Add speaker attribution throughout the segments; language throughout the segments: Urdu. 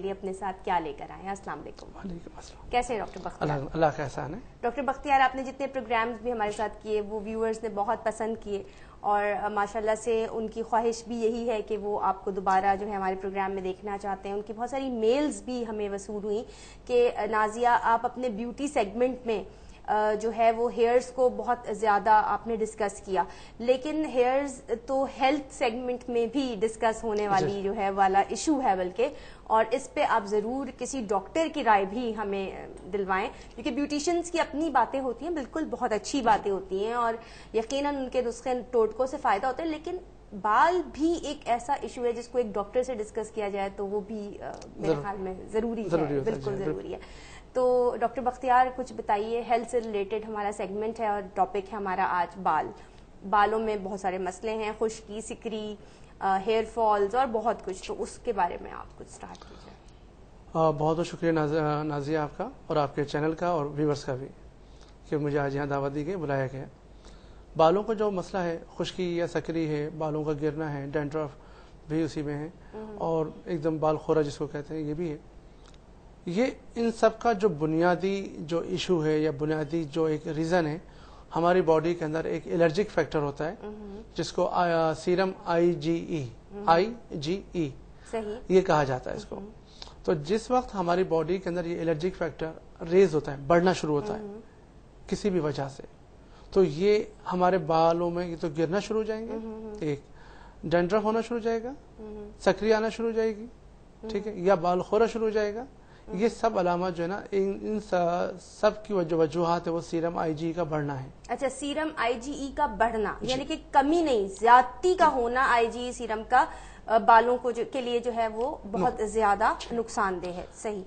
Speaker 1: اپنے ساتھ کیا لے کر آئے ہیں؟ السلام علیکم۔
Speaker 2: وعلیکم السلام۔
Speaker 1: کیسے ہیں ڈاکٹر بختیار؟
Speaker 2: اللہ کا احسان ہے۔
Speaker 1: ڈاکٹر بختیار، آپ نے جتنے پروگرامز بھی ہمارے ساتھ کیے وہ ویورز نے بہت پسند کیے، اور ماشاءاللہ سے ان کی خواہش بھی یہی ہے کہ وہ آپ کو دوبارہ جو ہے ہمارے پروگرام میں دیکھنا چاہتے ہیں۔ ان کی بہت ساری میلز بھی ہمیں وصول ہوئیں کہ نازیہ، آپ اپنے بیوٹی سیگمنٹ میں جو ہے وہ ہیئرز کو بہت زیادہ آپ نے ڈسکس کیا، لیکن ہیئرز تو ہیلتھ سیگمنٹ میں بھی ڈسکس ہونے والی جو ہے والا ایشو ہے، بلکہ اور اس پہ آپ ضرور کسی ڈاکٹر کی رائے بھی ہمیں دلوائیں، کیونکہ بیوٹیشنز کی اپنی باتیں ہوتی ہیں، بالکل بہت اچھی باتیں ہوتی ہیں اور یقیناً ان کے نسخے ٹوٹکوں سے فائدہ ہوتا ہے، لیکن بال بھی ایک ایسا ایشو ہے جس کو ایک ڈاکٹر سے ڈسکس کیا جائے تو وہ بھی میرے خیال میں ضروری ہے، بالکل ضروری ہے۔ تو ڈاکٹر بختیار کچھ بتائیے، ہیلتھ سے ریلیٹڈ ہمارا سیگمنٹ ہے اور ٹاپک ہے ہمارا آج بالوں میں بہت سارے مسئلے ہیں، خشکی، سکری، ہیئر فالز اور بہت کچھ، تو اس کے بارے میں آپ کچھ سٹارٹ کیجیے۔
Speaker 2: بہت بہت شکریہ نازیہ آپ کا اور آپ کے چینل کا اور ویورز کا بھی کہ مجھے آج یہاں دعوت دی گئی، بلایا گیا۔ بالوں کا جو مسئلہ ہے، خشکی یا سکری ہے، بالوں کا گرنا ہے، ڈینڈرف بھی اسی میں ہے، اور ایک دم بال خورا جس کو کہتے ہیں یہ بھی ہے۔ یہ ان سب کا جو بنیادی جو ایشو ہے یا بنیادی جو ایک ریزن ہے، ہماری باڈی کے اندر ایک الرجک فیکٹر ہوتا ہے جس کو سیرم IgE یہ کہا جاتا ہے اس کو۔ تو جس وقت ہماری باڈی کے اندر یہ الرجک فیکٹر ریز ہوتا ہے، بڑھنا شروع ہوتا ہے کسی بھی وجہ سے، تو یہ ہمارے بالوں میں یہ تو گرنا شروع ہو جائیں گے، ایک ڈینڈرف ہونا شروع ہو جائے گا، سکری آنا شروع ہو جائے گی، ٹھیک ہے، یا بال خورا شروع ہو جائے گا۔ یہ سب علامات جو ہے نا، ان سب کی جو وجوہات ہے وہ سیرم IgE کا بڑھنا ہے۔
Speaker 1: اچھا، سیرم IgE کا بڑھنا، یعنی کہ کمی نہیں، زیادتی کا ہونا IgE سیرم کا بالوں کو کے لیے جو ہے وہ بہت زیادہ نقصان دہ ہے، صحیح؟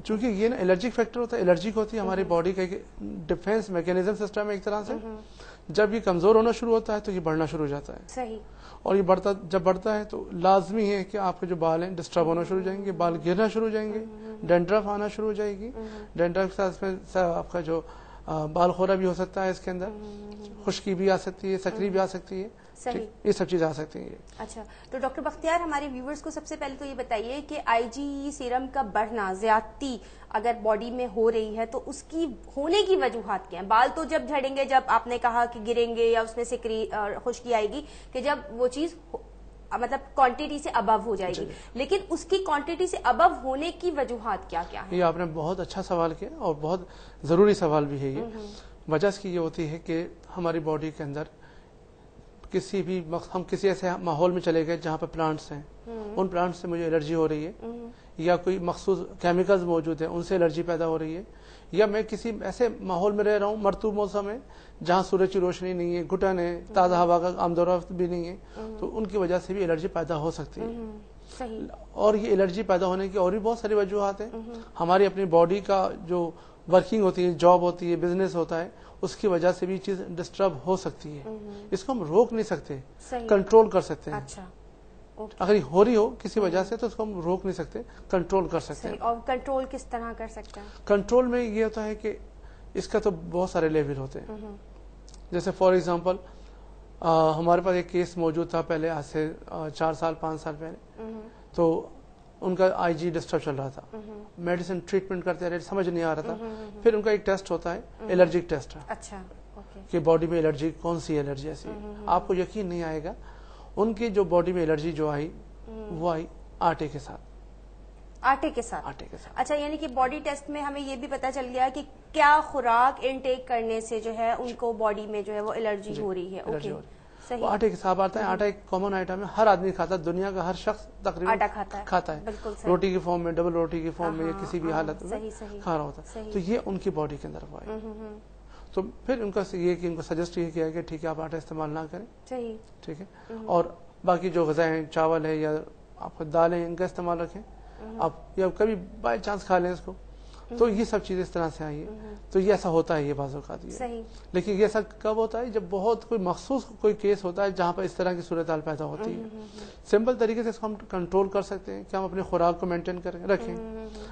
Speaker 2: چونکہ یہ نا الرجک فیکٹر ہوتا ہے، الرجک ہوتی ہے ہماری باڈی کا ڈیفینس میکینزم سسٹم ہے ایک طرح سے۔ جب یہ کمزور ہونا شروع ہوتا ہے تو یہ بڑھنا شروع ہو جاتا ہے،
Speaker 1: صحیح، اور
Speaker 2: یہ جب بڑھتا ہے تو لازمی ہے کہ آپ کے جو بال ہیں ڈسٹرب ہونا شروع ہو جائیں گے، بال گرنا شروع ہو جائیں گے، ڈینڈرف آنا شروع ہو جائے گی، ڈینڈرف کے ساتھ آپ کا جو بال خورا بھی ہو سکتا ہے، اس کے اندر خشکی بھی آ سکتی ہے، سکری بھی آ سکتی ہے، یہ سب چیزیں آ سکتی ہیں۔
Speaker 1: اچھا، تو ڈاکٹر بختیار ہمارے ویورز کو سب سے پہلے تو یہ بتائیے کہ IgE سیرم کا بڑھنا، زیادتی اگر باڈی میں ہو رہی ہے تو اس کی ہونے کی وجوہات کیا ہیں؟ بال تو جب جھڑیں گے، جب آپ نے کہا کہ گریں گے یا اس میں سکری اور خشکی آئے گی، کہ جب وہ چیز مطلب کوانٹٹی سے ابو ہو جائے گی، لیکن اس کی کوانٹٹی سے ابو ہونے کی وجوہات کیا کیا ہیں؟
Speaker 2: یہ آپ نے بہت اچھا سوال کیا اور بہت ضروری سوال بھی ہے یہ۔ وجہ اس کی یہ ہوتی ہے کہ ہماری باڈی کے اندر ہم کسی ایسے ماحول میں چلے گئے جہاں پہ پلانٹس ہیں، ان پلانٹس سے مجھے الرجی ہو رہی ہے، یا کوئی مخصوص کیمیکلز موجود ہیں ان سے الرجی پیدا ہو رہی ہے، یا میں کسی ایسے ماحول میں رہ رہا ہوں مرطوب موسم ہے جہاں سورج کی روشنی نہیں ہے، گھٹن ہے، تازہ ہوا کا آمد و رفت بھی نہیں ہے، تو ان کی وجہ سے بھی الرجی پیدا ہو سکتی ہے۔ اور یہ الرجی پیدا ہونے کی اور بھی بہت ساری وجوہات ہیں۔ ہماری اپنی باڈی کا جو ورکنگ ہوتی ہے، جاب ہوتی ہے، بزنس ہوتا ہے، اس کی وجہ سے بھی چیز ڈسٹرب ہو سکتی ہے۔ اس کو ہم روک نہیں سکتے، کنٹرول کر سکتے ہیں۔ اگر یہ ہو رہی ہو کسی وجہ سے تو اس کو ہم روک نہیں سکتے، کنٹرول کر سکتے ہیں۔
Speaker 1: اور کنٹرول کس طرح کر سکتے ہیں؟
Speaker 2: کنٹرول میں یہ ہوتا ہے کہ اس کا تو بہت سارے لیول ہوتے ہیں۔ جیسے فار ایگزامپل ہمارے پاس ایک کیس موجود تھا پہلے، آج سے 4 سال 5 سال پہلے، تو ان کا IgE ڈسٹرب چل رہا تھا، میڈیسن ٹریٹمنٹ کرتے رہے، سمجھ نہیں آ رہا تھا، پھر ان کا ایک ٹیسٹ ہوتا ہے الرجک ٹیسٹ، کہ باڈی میں الرجی کون سی الرجی ایسی ہے۔ آپ کو یقین نہیں آئے گا، ان کی جو باڈی میں الرجی جو آئی وہ آئی آٹے کے ساتھ۔
Speaker 1: آٹے کے ساتھ؟ اچھا، یعنی کہ باڈی ٹیسٹ میں ہمیں یہ بھی پتا چل گیا کہ کیا خوراک انٹیک کرنے سے جو ہے ان کو باڈی میں جو ہے وہ الرجی ہو رہی ہے۔
Speaker 2: وہ آٹے کے ساتھ آتا ہے۔ آٹا ایک کامن آئٹم ہے، ہر آدمی کھاتا ہے، دنیا کا ہر شخص تقریباً کھاتا ہے، روٹی کی فارم میں، ڈبل روٹی کی فارم میں، یا کسی بھی حالت میں کھا رہا ہوتا ہے۔ تو یہ ان کی باڈی کے اندر ہوا ہے۔ تو پھر ان کا یہ کہ ان کو سجیسٹ یہ کیا کہ ٹھیک ہے آپ آٹا استعمال نہ کریں، ٹھیک ہے، اور باقی جو غذائیں ہیں، چاول ہے یا آپ کو دالیں ہیں، ان کا استعمال رکھیں آپ، یا کبھی بائی چانس کھا لیں اس کو۔ تو یہ سب چیزیں اس طرح سے آئی ہیں۔ تو یہ ایسا ہوتا ہے، یہ بعض اوقات یہ، لیکن یہ ایسا کب ہوتا ہے؟ جب بہت کوئی مخصوص کوئی کیس ہوتا ہے جہاں پر اس طرح کی صورتحال پیدا ہوتی ہے۔ سمپل طریقے سے اس کو ہم کنٹرول کر سکتے ہیں کہ ہم اپنی خوراک کو مینٹین رکھیں،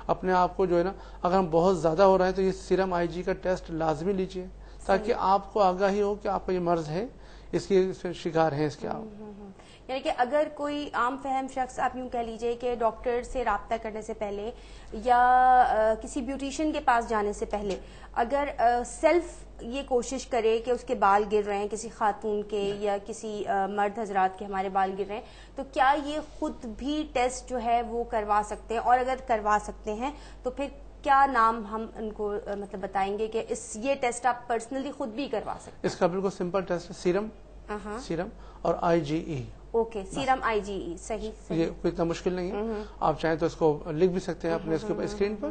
Speaker 2: اپنے آپ کو جو ہے نا، اگر ہم بہت زیادہ ہو رہے ہیں تو یہ سیرم IgE کا ٹیسٹ لازمی لیجیے، تاکہ آپ کو آگاہی ہو کہ آپ کا یہ مرض ہے، اس کی شکار ہیں اس کے آپ۔
Speaker 1: یعنی کہ اگر کوئی عام فہم شخص آپ یوں کہہ لیجئے کہ ڈاکٹر سے رابطہ کرنے سے پہلے یا کسی بیوٹیشین کے پاس جانے سے پہلے اگر سیلف یہ کوشش کرے کہ اس کے بال گر رہے ہیں کسی خاتون کے یا کسی مرد حضرات کے ہمارے بال گر رہے ہیں, تو کیا یہ خود بھی ٹیسٹ جو ہے وہ کروا سکتے ہیں؟ اور اگر کروا سکتے ہیں تو پھر کیا نام ہم ان کو مطلب بتائیں گے کہ یہ ٹیسٹ آپ پرسنلی خود بھی کروا سکتے ہیں؟
Speaker 2: اس کا بالکل سمپل ٹیسٹ ہے, سیرم اور IgE.
Speaker 1: Okay, serum IgE. صحیح,
Speaker 2: یہ کوئی اتنا مشکل نہیں ہے, آپ چاہیں تو اس کو لکھ بھی سکتے ہیں اپنے اس کے اوپر اسکرین پر,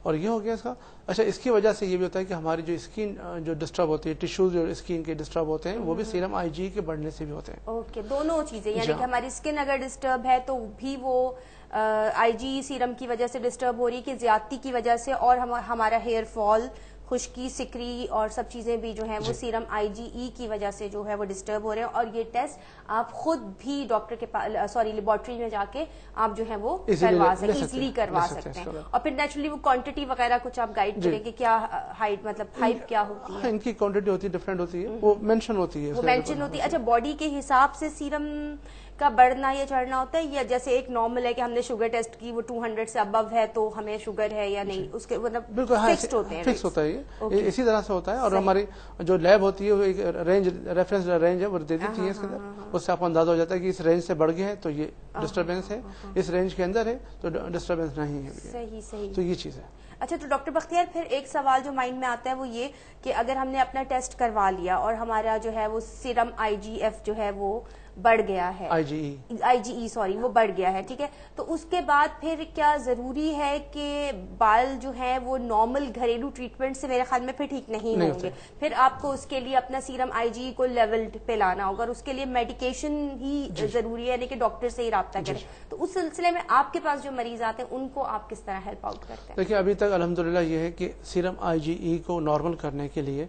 Speaker 2: اور یہ ہو گیا اس کا. اچھا, اس کی وجہ سے یہ بھی ہوتا ہے کہ ہماری جو اسکن جو ڈسٹرب ہوتی ہے, ٹیشوز جو اسکن کے ڈسٹرب ہوتے ہیں, وہ بھی سیرم IgE کے بڑھنے سے بھی ہوتے ہیں.
Speaker 1: اوکے, دونوں چیزیں, یعنی کہ ہماری اسکن اگر ڈسٹرب ہے تو بھی وہ IgE سیرم کی وجہ سے ڈسٹرب ہو رہی ہے کہ زیادتی کی وجہ سے, اور ہمارا ہیئر فال, خشکی, سکری اور سب چیزیں بھی جو ہیں وہ سیرم IgE کی وجہ سے جو ہے وہ ڈسٹرب ہو رہے ہیں. اور یہ ٹیسٹ آپ خود بھی ڈاکٹر کے پاس لیبارٹری میں جا کے آپ جو ہے وہ ایزیلی کروا سکتے ہیں. اور پھر نیچرلی وہ کوانٹٹی وغیرہ کچھ آپ گائیڈ کریں کہ کیا ہائٹ مطلب ہائٹ کیا ہوتی ہے؟
Speaker 2: ان کی کوانٹٹی ہوتی ہے, ڈفرینٹ ہوتی ہے, وہ مینشن ہوتی ہے.
Speaker 1: اچھا, باڈی کے حساب سے سیرم کا بڑھنا یا چڑھنا ہوتا ہے, یا جیسے ایک نارمل ہے کہ ہم نے شوگر ٹیسٹ کی, وہ 200 سے ابو ہے تو ہمیں شوگر ہے یا نہیں, اس کے مطلب
Speaker 2: بالکل فکسڈ ہوتا ہے, اسی طرح سے ہوتا ہے. اور ہماری جو لیب ہوتی ہے وہ ایک رینج, ریفرنس رینج ہے, وہ دے دیتی ہے اس کے اندر, اس سے آپ کو اندازہ ہو جاتا ہے کہ اس رینج سے بڑھ گئے ہیں تو یہ ڈسٹربینس ہے, اس رینج کے اندر ہے تو ڈسٹربینس نہیں ہے. صحیح, تو یہ چیز ہے.
Speaker 1: اچھا, تو ڈاکٹر بختیار پھر ایک سوال جو مائنڈ میں آتا ہے وہ یہ کہ اگر ہم نے اپنا ٹیسٹ کروا لیا اور ہمارا جو ہے وہ سیرم IgF جو ہے وہ بڑھ گیا ہے, IgE سوری, وہ بڑھ گیا ہے, ٹھیک ہے, تو اس کے بعد پھر کیا ضروری ہے کہ بال جو ہیں وہ نارمل گھریلو ٹریٹمنٹ سے میرے خیال میں پھر ٹھیک نہیں ہوں گے, پھر آپ کو اس کے لیے اپنا سیرم IgE کو لیول پہ لانا ہوگا, اور اس کے لیے میڈیکیشن ہی ضروری ہے, یعنی کہ ڈاکٹر سے ہی رابطہ کریں. تو اس سلسلے میں آپ کے پاس جو مریض آتے ہیں ان کو آپ کس طرح ہیلپ آؤٹ کرتے ہیں؟
Speaker 2: دیکھیے, ابھی تک الحمدللہ یہ ہے کہ سیرم IgE کو نارمل کرنے کے لیے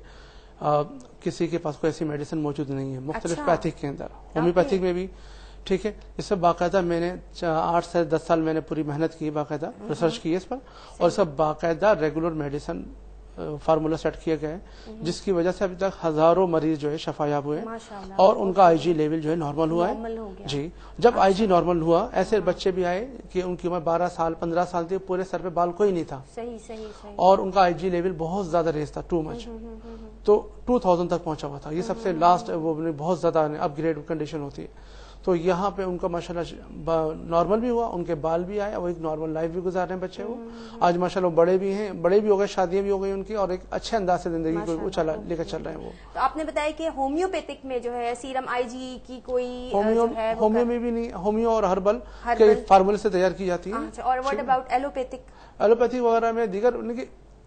Speaker 2: کسی کے پاس کوئی ایسی میڈیسن موجود نہیں ہے. مختلف پیتھک کے اندر, ہومیوپیتھک میں بھی, ٹھیک ہے, اس سے باقاعدہ میں نے 8 سے 10 سال میں نے پوری محنت کی, باقاعدہ ریسرچ کی اس پر, اور سب باقاعدہ ریگولر میڈیسن فارمولا سیٹ کیا گیا ہے, جس کی وجہ سے ابھی تک ہزاروں مریض جو ہے شفایاب ہوئے اور ان کا IgE لیول جو ہے نارمل ہوا ہے. جی, جب IgE نارمل ہوا, ایسے بچے بھی آئے کہ ان کی عمر 12 سال 15 سال تھی, پورے سر پہ بال کوئی نہیں تھا, اور ان کا IgE لیول بہت زیادہ ریز تھا, ٹو مچ, تو 2000 تک پہنچا ہوا تھا. یہ سب سے لاسٹ وہ بہت زیادہ اپ گریڈ کنڈیشن ہوتی ہے. تو یہاں پہ ان کا ماشاءاللہ نارمل بھی ہوا, ان کے بال بھی آئے, اور ایک نارمل لائف بھی گزار رہے ہیں بچے. وہ آج ماشاءاللہ بڑے بھی ہیں, بڑے بھی ہو گئے, شادیاں بھی ہو گئی ان کی, اور ایک اچھے انداز سے زندگی کو لے کر چل رہے ہیں وہ.
Speaker 1: تو آپ نے بتایا کہ ہومیوپیتھک میں جو ہے سیرم IgE کی کوئی
Speaker 2: ہومیو میں بھی نہیں, ہومیو اور ہربل کے فارمولے سے تیار کی جاتی ہے.
Speaker 1: اور واٹ اباؤٹ ایلوپیتھک؟
Speaker 2: ایلوپیتھی وغیرہ میں دیگر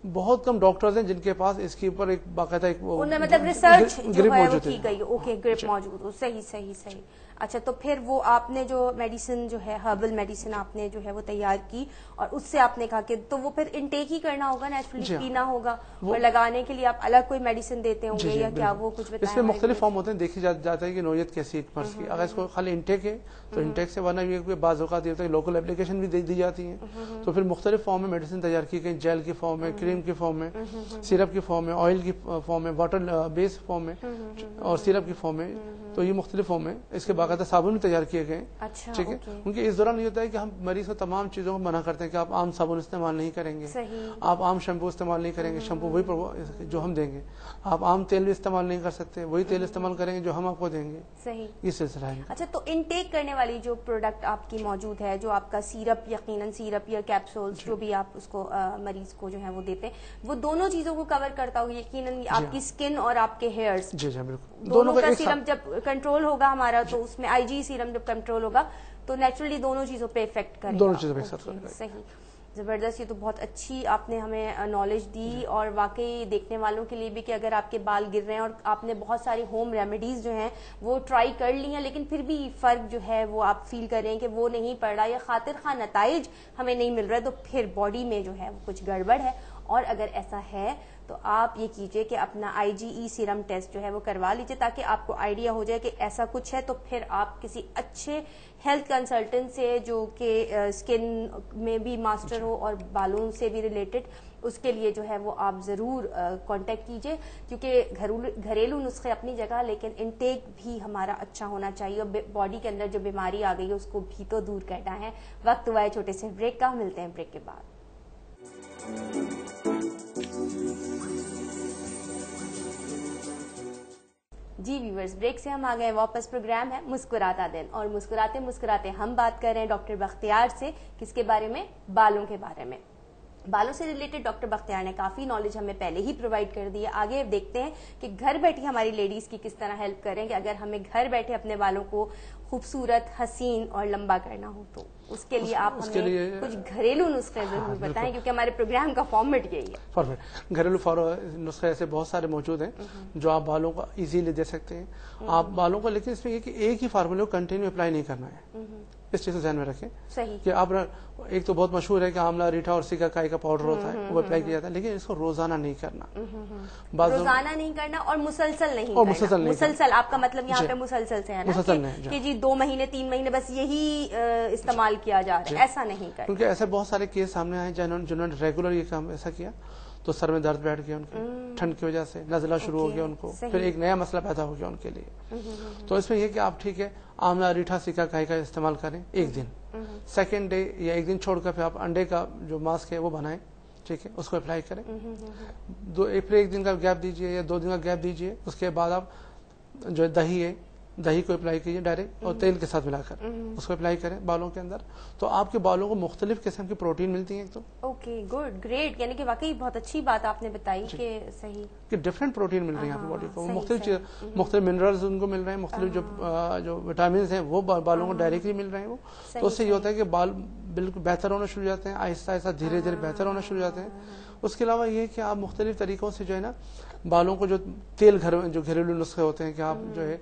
Speaker 2: بہت کم ڈاکٹرز ہیں جن کے پاس اس کے اوپر ایک باقاعدہ
Speaker 1: مطلب ریسرچ جو ہے وہ کی گئی. اوکے, گرپ موجود ہو. صحیح. اچھا, تو پھر وہ آپ نے جو میڈیسن جو ہے ہربل میڈیسن آپ نے جو ہے وہ تیار کی, اور اس سے آپ نے کہا کہ تو وہ پھر انٹیک ہی کرنا ہوگا, نیچرلی پینا ہوگا, اور لگانے کے لیے آپ الگ کوئی میڈیسن دیتے ہوں گے یا کیا, وہ کچھ بتائیں؟
Speaker 2: اس میں مختلف فارم ہوتے ہیں, دیکھی جاتا ہے کہ نوعیت کیسی فرض کی. اگر اس کو خالی انٹیک ہے تو انٹیک سے, ورنہ بھی بعض اوقات یہ ہوتا ہے لوکل اپلیکیشن بھی دی جاتی ہیں. تو پھر مختلف فارم میں میڈیسن تیار کی گئی, جیل کی فارم میں, کریم کی فارم میں, سیرپ کی فارم میں, آئل کی فارم میں, واٹر بیس فارم میں, اور سیرپ کی فارم میں. تو یہ مختلف فارم ہے. اس کے باقاعدہ صابن بھی تیار کیے گئے, ٹھیک ہے, کیونکہ اس دوران یہ ہوتا ہے کہ ہم مریض کو تمام چیزوں کو منع کرتے ہیں کہ آپ عام صابن استعمال نہیں کریں گے, آپ عام شیمپو استعمال نہیں کریں گے, شیمپو وہی جو ہم دیں گے, آپ عام تیل بھی استعمال نہیں کر سکتے, وہی تیل استعمال کریں گے جو ہم آپ کو دیں گے.
Speaker 1: صحیح,
Speaker 2: یہ سلسلہ ہے.
Speaker 1: اچھا, تو انٹیک کرنے والی جو پروڈکٹ آپ کی موجود ہے, جو آپ کا سیرپ, یقیناً سیرپ یا کیپسولز جو بھی آپ اس کو مریض کو جو ہے وہ دیتے ہیں, وہ دونوں چیزوں کو کور کرتا ہوگا یقیناً, آپ کی اسکن اور آپ کے ہیئرز.
Speaker 2: جی بالکل,
Speaker 1: دونوں کا سیرم جب کنٹرول ہوگا ہمارا, تو اس میں IgE سیرم جب کنٹرول ہوگا تو نیچرلی دونوں چیزوں پہ افیکٹ کرے گا.
Speaker 2: دونوں چیزوں پہ افیکٹ کرے گا.
Speaker 1: صحیح, زبردست. یہ تو بہت اچھی آپ نے ہمیں نالج دی, اور واقعی دیکھنے والوں کے لیے بھی کہ اگر آپ کے بال گر رہے ہیں اور آپ نے بہت ساری ہوم ریمیڈیز جو ہیں وہ ٹرائی کر لی ہیں, لیکن پھر بھی فرق جو ہے وہ آپ فیل کر رہے ہیں کہ وہ نہیں پڑ رہا, یا خاطر خواہ نتائج ہمیں نہیں مل رہا, تو پھر باڈی میں جو ہے وہ کچھ گڑبڑ ہے, اور اگر ایسا ہے تو آپ یہ کیجئے کہ اپنا IgE سیرم ٹیسٹ جو ہے وہ کروا لیجئے تاکہ آپ کو آئیڈیا ہو جائے کہ ایسا کچھ ہے، تو پھر آپ کسی اچھے ہیلتھ کنسلٹنٹ سے جو کہ اسکن میں بھی ماسٹر ہو اور بالوں سے بھی ریلیٹڈ، اس کے لیے جو ہے وہ آپ ضرور کانٹیکٹ کیجئے، کیونکہ گھریلو نسخے اپنی جگہ، لیکن انٹیک بھی ہمارا اچھا ہونا چاہیے، اور باڈی کے اندر جو بیماری آ گئی ہے اس کو بھی تو دور کرنا ہے۔ وقت ہوا ہے چھوٹے سے بریک کا، ملتے ہیں بریک کے بعد۔ جی ویورز، بریک سے ہم آ گئے واپس، پروگرام ہے مسکراتا دن، اور مسکراتے مسکراتے ہم بات کر رہے ہیں ڈاکٹر بختیار سے، کس کے بارے میں؟ بالوں کے بارے میں۔ بالوں سے ریلیٹڈ ڈاکٹر بختیار نے کافی نالج ہمیں پہلے ہی پرووائڈ کر دی ہے۔ آگے دیکھتے ہیں کہ گھر بیٹھی ہماری لیڈیز کی کس طرح ہیلپ کریں کہ اگر ہمیں گھر بیٹھے اپنے بالوں کو خوبصورت، حسین اور لمبا کرنا ہو تو اس کے لیے آپ ہمیں کچھ گھریلو نسخے ضرور بتائیں، کیونکہ ہمارے پروگرام کا فارمیٹ یہی ہے۔
Speaker 2: پرفیکٹ۔ گھریلو نسخے ایسے بہت سارے موجود ہیں جو آپ بالوں کو ایزیلی دے سکتے ہیں آپ بالوں کو، لیکن اس میں یہ کہ ایک ہی فارمولے کو کنٹینیو اپلائی نہیں کرنا ہے، اس چیز کو ذہن میں رکھیں۔
Speaker 1: صحیح
Speaker 2: کہ آپ ایک تو بہت مشہور ہے کہ آملہ، ریٹھا اور سیکاکائی کا پاؤڈر ہوتا ہے، وہ اپلائی کیا جاتا ہے، لیکن اس کو روزانہ نہیں کرنا،
Speaker 1: روزانہ نہیں کرنا، اور مسلسل نہیں کرنا۔ مسلسل آپ کا مطلب یہاں پہ مسلسل سے ہے نا کہ جی 2 مہینے 3 مہینے بس یہی استعمال کیا جا رہا ہے، ایسا نہیں کرنا۔
Speaker 2: کیونکہ ایسے بہت سارے کیس سامنے آئے جنہوں نے ریگولر یہ کام ایسا کیا تو سر میں درد بیٹھ گیا ان کے، ٹھنڈ کی وجہ سے نزلہ شروع ہو گیا ان کو، پھر ایک نیا مسئلہ پیدا ہو گیا ان کے لیے۔ تو اس میں یہ کہ آپ ٹھیک ہے آملہ، ریٹھا، سیکاکائی کا استعمال کریں ایک دن، سیکنڈ ڈے یا ایک دن چھوڑ کر پھر آپ انڈے کا جو ماسک ہے وہ بنائیں، ٹھیک ہے، اس کو اپلائی کریں، پھر ایک دن کا گیپ دیجیے یا 2 دن کا گیپ دیجیے، اس کے بعد آپ جو دہی ہے، دہی کو اپلائی کیجیے ڈائریکٹ، اور تیل کے ساتھ ملا کر اس کو اپلائی کریں بالوں کے اندر، تو آپ کے بالوں کو مختلف قسم کی پروٹین ملتی ہیں۔ تو
Speaker 1: اوکے، گڈ، گریٹ، یعنی کہ واقعی بہت اچھی بات آپ نے بتائی کہ صحیح
Speaker 2: کہ ڈفرینٹ پروٹین مل رہی ہیں آپ کی باڈی کو، مختلف منرلز ان کو مل رہے ہیں، مختلف جو وٹامنز ہیں وہ بالوں کو ڈائریکٹلی مل رہے ہیں وہ، تو اس سے یہ ہوتا ہے کہ بال بالکل بہتر ہونا شروع ہو جاتے ہیں، آہستہ آہستہ دھیرے دھیرے بہتر ہونا شروع ہو جاتے ہیں۔ اس کے علاوہ یہ کہ آپ مختلف طریقوں سے جو ہے نا بالوں کو جو تیل جو گھریلو نسخے ہوتے ہیں کہ آپ جو ہے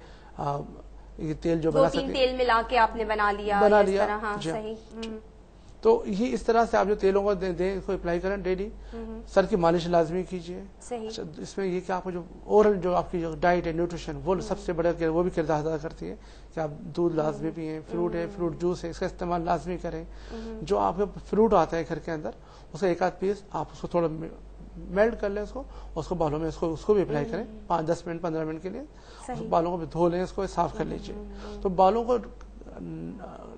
Speaker 2: یہ تیل جو بنا سکتے،
Speaker 1: تیل ملا کے آپ نے بنا لیا،
Speaker 2: تو یہ اس طرح سے آپ جو تیلوں کو دیں، اس کو اپلائی کریں ڈیلی۔ سر کی مالش لازمی کیجیے۔ اس میں یہ کہ آپ کو جو اورل جو آپ کی جو ڈائٹ ہے، نیوٹریشن، وہ سب سے بڑا وہ بھی کردار ادا کرتی ہے کہ آپ دودھ لازمی پئیں، فروٹ ہے، فروٹ جوس ہے، اس کا استعمال لازمی کریں۔ جو آپ کا فروٹ آتا ہے گھر کے اندر، اس کا 1 آدھ پیس آپ اس کو تھوڑا میلٹ کر لیں، اس کو بالوں میں اس کو بھی اپلائی کریں 5-10 منٹ 15 منٹ کے لیے، بالوں کو بھی دھو لیں، اس کو صاف کر لیجیے۔ تو بالوں کو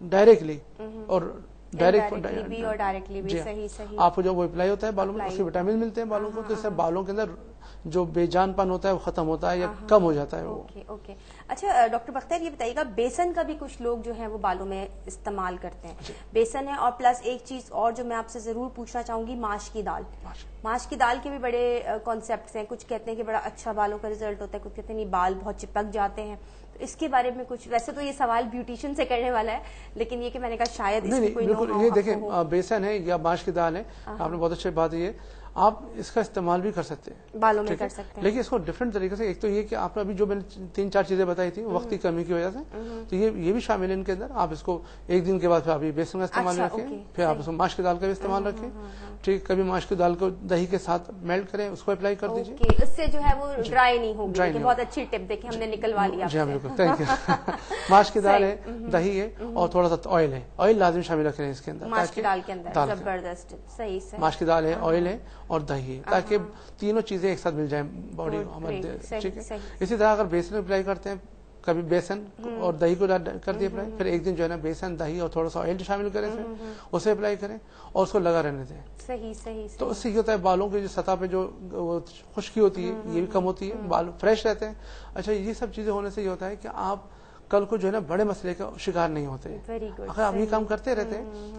Speaker 2: ڈائریکٹلی اور
Speaker 1: ڈائریکٹلی بھی
Speaker 2: آپ کو جو وہ اپلائی ہوتا ہے بالوں میں، اس کے وٹامن ملتے ہیں بالوں کو، تو اس سے بالوں کے اندر جو بے جان پن ہوتا ہے وہ ختم ہوتا ہے یا کم ہو جاتا ہے وہ۔
Speaker 1: اوکے، اچھا ڈاکٹر بختیار یہ بتائیے گا، بیسن کا بھی کچھ لوگ جو ہیں وہ بالوں میں استعمال کرتے ہیں، بیسن ہے، اور پلس ایک چیز اور جو میں آپ سے ضرور پوچھنا چاہوں گی، ماش کی دال۔ ماش کی دال کے بھی بڑے کانسیپٹس ہیں، کچھ کہتے ہیں کہ بڑا اچھا بالوں کا رزلٹ ہوتا ہے، کچھ کہتے ہیں نہیں بال بہت چپک جاتے ہیں، تو اس کے بارے میں کچھ، ویسے تو یہ سوال بیوٹیشین سے کرنے والا ہے، لیکن یہ کہ میں نے کہا شاید اس کی کوئی
Speaker 2: بالکل، یہ دیکھیں بیسن ہے یا ماش کی دال ہے، آپ نے بہت اچھی بات یہ، آپ اس کا استعمال بھی کر سکتے ہیں
Speaker 1: بالوں میں کر سکتے ہیں،
Speaker 2: لیکن اس کو ڈفرینٹ طریقے سے۔ ایک تو یہ کہ آپ نے ابھی جو میں نے 3-4 چیزیں بتائی تھی وقت کی کمی کی وجہ سے، تو یہ بھی شامل ہے ان کے اندر۔ آپ اس کو ایک دن کے بعد پھر آپ یہ بیسن کا استعمال رکھیں، پھر آپ اس کو ماش کی دال کا بھی استعمال رکھیں، ٹھیک، کبھی ماش کی دال کو دہی کے ساتھ میلٹ کریں، اس کو اپلائی کر دیجیے،
Speaker 1: اس سے جو ہے وہ ڈرائی نہیں ہوگی۔ بہت اچھی ٹپ دیکھیں ہم نے نکلوا لیا۔
Speaker 2: جی ہاں بالکل، تھینک یو۔ ماش کی دال ہے، دہی ہے، اور تھوڑا سا آئل ہے، آئل لازم شامل رکھیں اس کے اندر،
Speaker 1: ماش کی دال کے اندر، زبردست، صحیح سے
Speaker 2: ماش کی دال ہے، آئل ہے اور دہی ہے، تاکہ تینوں چیزیں ایک ساتھ مل جائیں باڈی ہمارے، ٹھیک ہے۔ اسی طرح اگر بیسن اپلائی کرتے ہیں، کبھی بیسن اور دہی کو کر دیا اپلائی، پھر ایک دن جو ہے نا بیسن، دہی اور تھوڑا سا آئل شامل کریں، اسے اپلائی کریں اور اس کو لگا رہنے دیں۔
Speaker 1: صحیح۔
Speaker 2: تو اس سے یہ ہوتا ہے بالوں کی جو سطح پہ جو خشکی ہوتی ہے یہ بھی کم ہوتی ہے، بال فریش رہتے ہیں۔ اچھا، یہ سب چیزیں ہونے سے یہ ہوتا ہے کہ آپ کل کو جو ہے نا بڑے مسئلے کا شکار نہیں ہوتے، اگر آپ یہ کام کرتے رہتے ہیں۔